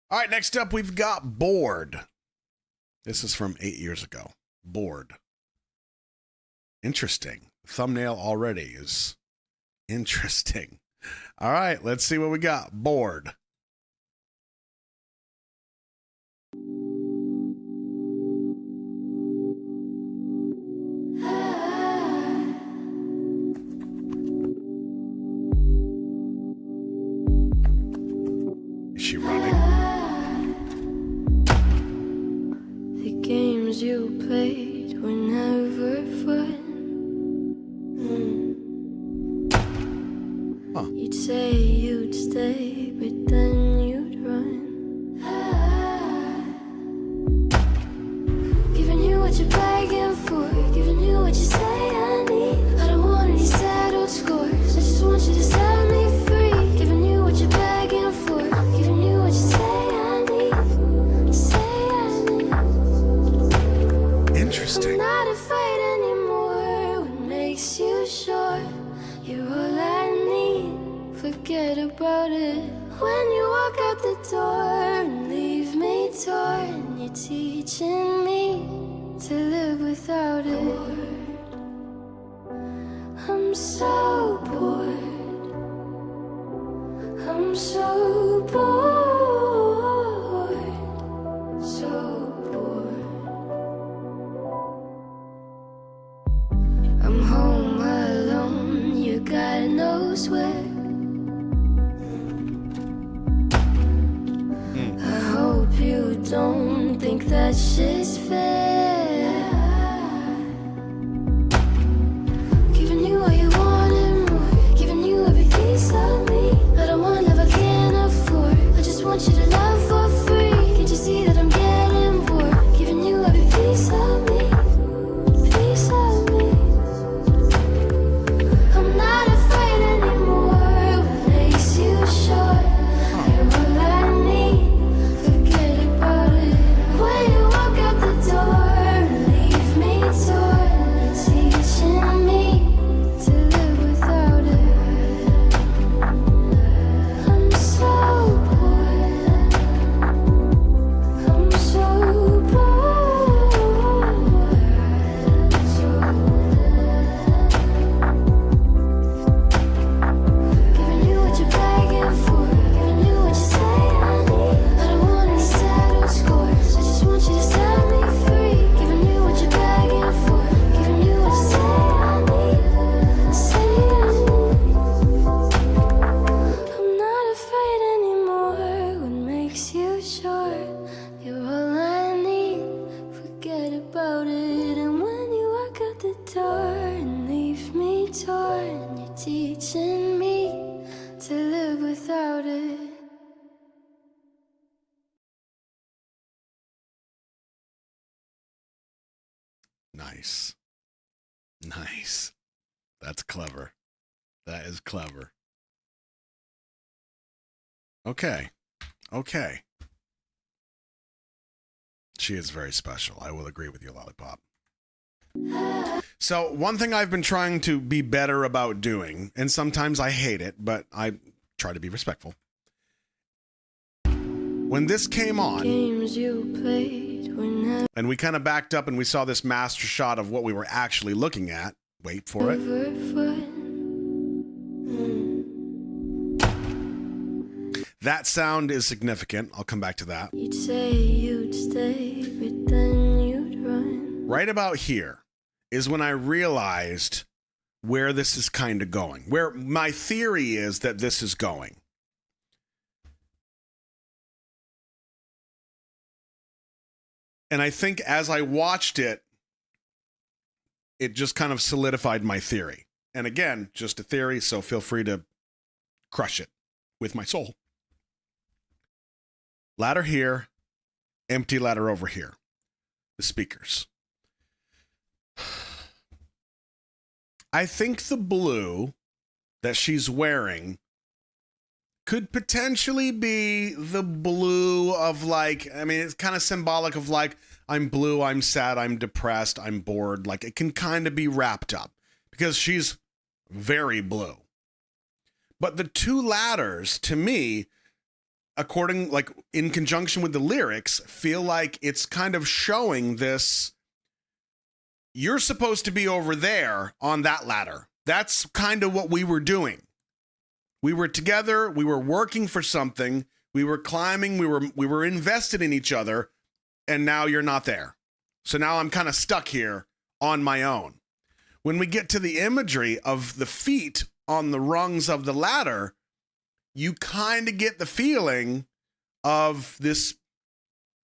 All right, next up, we've got Bored. This is from 8 years ago. Bored. Interesting. Thumbnail already is interesting. All right, let's see what we got. Bored. Is she running? The games you played were never fun. Huh. You'd say you'd stay, but then you'd run. Giving you what you're begging for, giving you what you say I need. I don't want any settled scores, I just want you to set me free. Giving you what you're begging for, giving you what you say I need. Say I need. Interesting. I'm not afraid anymore. What makes you sure you're all I need? Forget about it. When you walk out the door and leave me torn, you're teaching me to live without it. I'm so bored. I'm so bored. So bored. I'm home alone, you God knows where. I hope you don't think that shit's fair. Giving you all you want and more, giving you every piece of me. I don't want love I can't afford, I just want you to love for free. Can't you see that I'm getting bored? Giving you every piece of me, piece of me. I'm not afraid anymore. What makes you sure you're all I need? Forget about it. When you walk out the door, leave me torn. You're teaching me to live without it. I'm so bored. I'm so bored. So giving you what you're begging for, giving you what you say I need. I don't want any settled scores, I just want you to set me free. Giving you what you're begging for, giving you what you say I need. Say I need. I'm not afraid anymore. What makes you sure you're all I need? Forget about it. And when you walk out the door and leave me torn, you're teaching me to live without it. Nice. Nice. That's clever. That is clever. Okay. Okay. She is very special. I will agree with you, Lollipop. So, one thing I've been trying to be better about doing, and sometimes I hate it, but I try to be respectful. When this came on, Games you played were never and we kind of backed up and we saw this master shot of what we were actually looking at. Wait for it. fun. That sound is significant. I'll come back to that. You'd say you'd stay, but then you'd run. Right about here is when I realized where this is kind of going, where my theory is that this is going. And I think as I watched it, it just kind of solidified my theory. And again, just a theory, so feel free to crush it with my soul. Ladder here, empty ladder over here. The speakers. I think the blue that she's wearing could potentially be the blue of like, I mean, it's kind of symbolic of like, I'm blue, I'm sad, I'm depressed, I'm bored. Like it can kind of be wrapped up because she's very blue. But the two ladders to me according, like in conjunction with the lyrics, feel like it's kind of showing this. You're supposed to be over there on that ladder. That's kind of what we were doing. We were together. We were working for something. We were climbing. We were invested in each other. And now you're not there. So now I'm kind of stuck here on my own. When we get to the imagery of the feet on the rungs of the ladder, you kind of get the feeling of this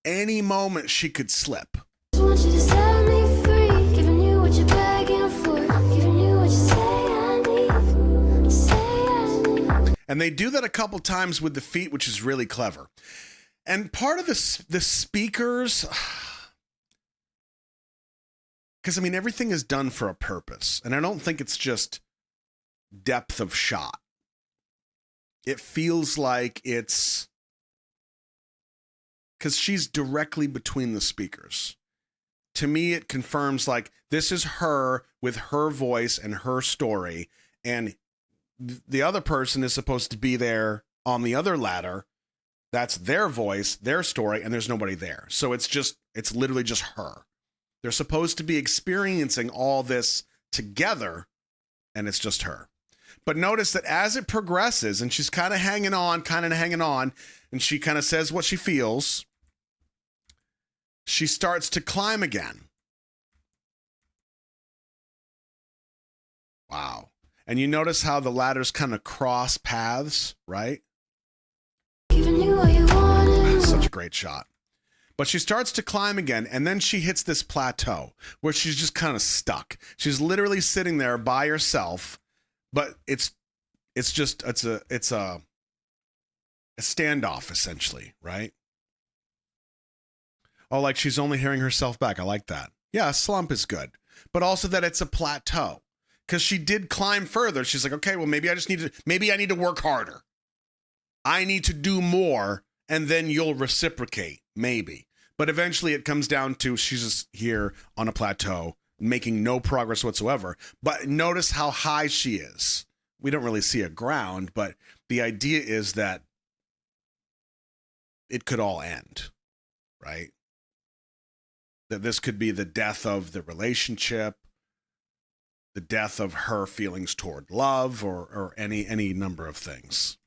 any moment she could slip. Just want you to set me free, giving you what you're begging for, giving you what you say I need. And they do that a couple times with the feet, which is really clever. And part of the speakers, because I mean, everything is done for a purpose. And I don't think it's just depth of shot. It feels like it's because she's directly between the speakers. To me, it confirms like this is her with her voice and her story. And the other person is supposed to be there on the other ladder. That's their voice, their story, and there's nobody there. So it's literally just her. They're supposed to be experiencing all this together, and it's just her. But notice that as it progresses, and she's kind of hanging on, and she kind of says what she feels, she starts to climb again. Wow. And you notice how the ladders kind of cross paths, right? Giving you what you wanted. Such a great shot. But she starts to climb again, and then she hits this plateau where she's just kind of stuck. She's literally sitting there by herself, but it's a standoff essentially, right? Oh, like she's only hearing herself back. I like that. Yeah, a slump is good, but also that it's a plateau because she did climb further. She's like, okay, well, maybe I need to work harder. I need to do more, and then you'll reciprocate, maybe. But eventually it comes down to she's just here on a plateau, making no progress whatsoever. But notice how high she is. We don't really see a ground, but the idea is that it could all end, right? That this could be the death of the relationship, the death of her feelings toward love, or any number of things.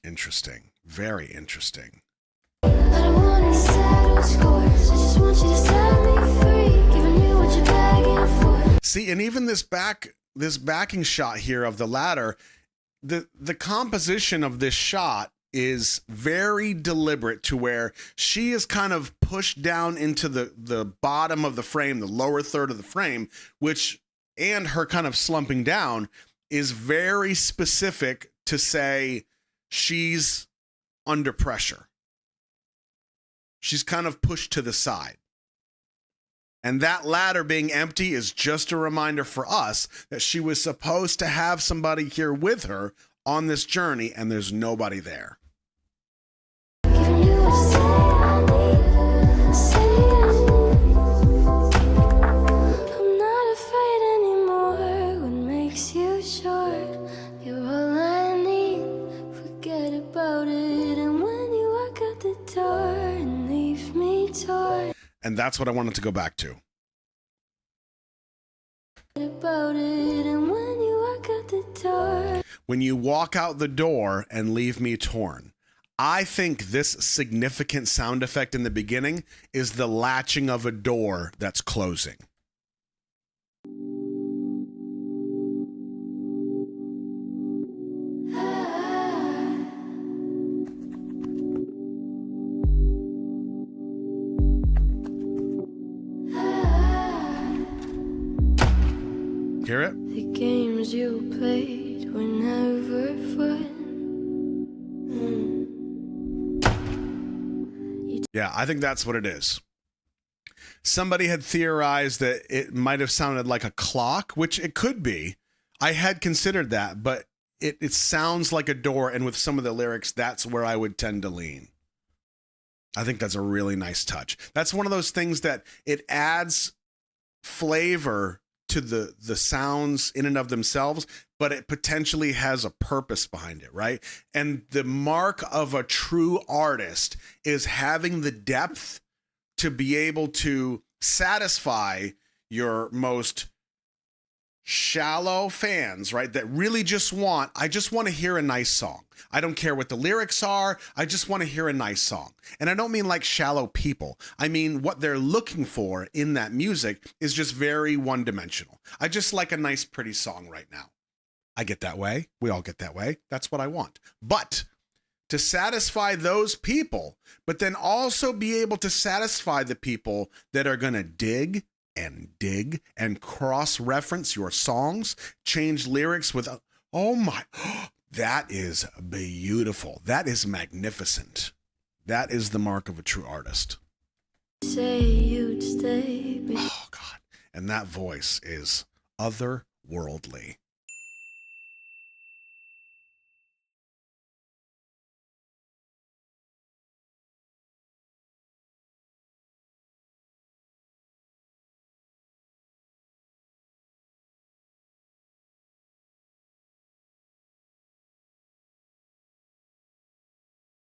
Interesting. Very interesting. I don't wanna settle scores. I just want you to set me free, giving you what you're begging for. See, and even this backing shot here of the ladder, the composition of this shot is very deliberate to where she is kind of pushed down into the bottom of the frame, the lower third of the frame, and her kind of slumping down is very specific to say she's under pressure. She's kind of pushed to the side. And that ladder being empty is just a reminder for us that she was supposed to have somebody here with her on this journey, and there's nobody there. Giving you what you say I need. I'm not afraid anymore. What makes you sure you're all I need? Forget about it. And when you walk out the door and leave me torn. And that's what I wanted to go back to. About it, and when you walk out the door. When you walk out the door and leave me torn. I think this significant sound effect in the beginning is the latching of a door that's closing. Hear it? The games you played were never fun. Yeah, I think that's what it is. Somebody had theorized that it might have sounded like a clock, which it could be. I had considered that, but it sounds like a door, and with some of the lyrics, that's where I would tend to lean. I think that's a really nice touch. That's one of those things that it adds flavor to the sounds in and of themselves, but it potentially has a purpose behind it, right? And the mark of a true artist is having the depth to be able to satisfy your most shallow fans, right? That really I just want to hear a nice song. I don't care what the lyrics are. I just want to hear a nice song. And I don't mean like shallow people. I mean, what they're looking for in that music is just very one-dimensional. I just like a nice, pretty song right now. I get that way. We all get that way. That's what I want. But to satisfy those people, but then also be able to satisfy the people that are going to dig and cross-reference your songs, change lyrics with, oh my, that is beautiful. That is magnificent. That is the mark of a true artist. Say you'd stay. Oh God. And that voice is otherworldly.